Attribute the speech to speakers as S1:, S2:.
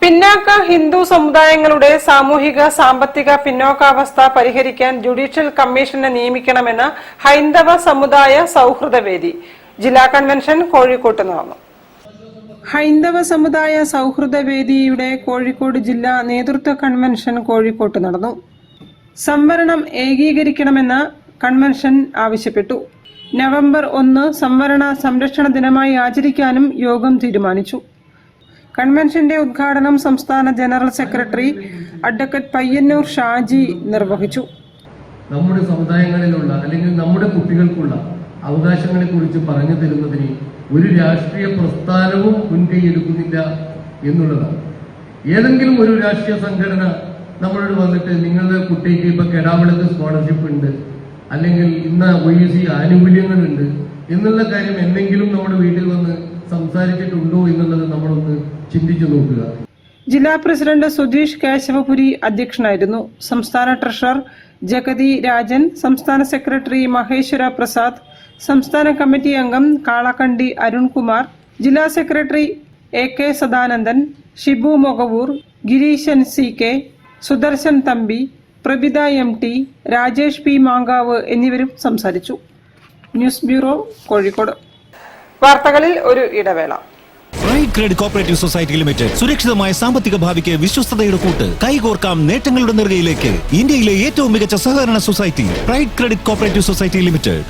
S1: പിന്നാക്ക ഹിന്ദു സമുദായങ്ങളുടെ സാമൂഹിക സാമ്പത്തിക പിന്നോക്കാവസ്ഥ പരിഹരിക്കാൻ ജുഡീഷ്യൽ കമ്മീഷനെ നിയമിക്കണമെന്ന് ഹൈന്ദവ സമുദായ സൗഹൃദ വേദി ജില്ലാ കൺവെൻഷൻ കോഴിക്കോട്ട് നടന്നു. ഹൈന്ദവ സമുദായ സൗഹൃദ വേദിയുടെ കോഴിക്കോട് ജില്ലാ നേതൃത്വ കൺവെൻഷൻ കോഴിക്കോട്ട് നടന്നു. സംവരണം ഏകീകരിക്കണമെന്ന് കൺവെൻഷൻ ആവശ്യപ്പെട്ടു. നവംബർ 1 സംവരണ സംരക്ഷണ ദിനമായി ആചരിക്കാനും യോഗം തീരുമാനിച്ചു. കൺവെൻഷന്റെ ഉദ്ഘാടനം സംസ്ഥാന general secretary advocate Payyanur Shaji നിർവഹിച്ചു.
S2: നമ്മുടെ സമുദായങ്ങളിലുള്ള അല്ലെങ്കിൽ നമ്മുടെ കുട്ടികൾക്കുള്ള അവകാശങ്ങളെ കുറിച്ച് പറഞ്ഞു തരുന്നതിന് ഒരു രാഷ്ട്രീയ പ്രസ്ഥാനവും മുൻകൈയെടുക്കുന്നില്ല എന്നുള്ളതാണ്. ഏതെങ്കിലും ഒരു രാഷ്ട്രീയ സംഘടന നമ്മളോട് വന്നിട്ട് നിങ്ങളുടെ കുട്ടിക്ക് ഇപ്പൊ കെടാവിളക്ക് സ്കോളർഷിപ്പ് ഉണ്ട്, അല്ലെങ്കിൽ ഇന്ന OEC ആനുകൂല്യങ്ങളുണ്ട് എന്നുള്ള കാര്യം എന്തെങ്കിലും നമ്മുടെ വീട്ടിൽ വന്ന് സംസാരിച്ചിട്ടുണ്ടോ എന്നുള്ളത് നമ്മളൊന്ന് ചിന്തിച്ചു നോക്കുക.
S1: ജില്ലാ പ്രസിഡന്റ് സുധീഷ് കേശവപുരി അധ്യക്ഷനായിരുന്നു. സംസ്ഥാന ട്രഷറർ ജഗതി രാജൻ, സംസ്ഥാന സെക്രട്ടറി മഹേശ്വര പ്രസാദ്, സംസ്ഥാന കമ്മിറ്റി അംഗം കാളക്കണ്ടി അരുൺകുമാർ, ജില്ലാ secretary AK Sadanandan, Shibu Mokavoor, Gireeshan CK, Sudarshan Thampi, Prabhitha MT, Rajesh P Mankavu എന്നിവരും സംസാരിച്ചു. News bureau, Kozhikode. വാർത്തകളിൽ ഒരു ഇടവേള.
S3: Pride Credit Cooperative Society Limited സുരക്ഷിതമായ സാമ്പത്തിക ഭാവിക്ക് വിശ്വസ്തയുടെ കൂട്ട്. കൈകോർക്കാം നേട്ടങ്ങളുടെ നെറുകയിലേക്ക്. ഇന്ത്യയിലെ ഏറ്റവും മികച്ച സഹകരണ society pride Credit Cooperative Society limited.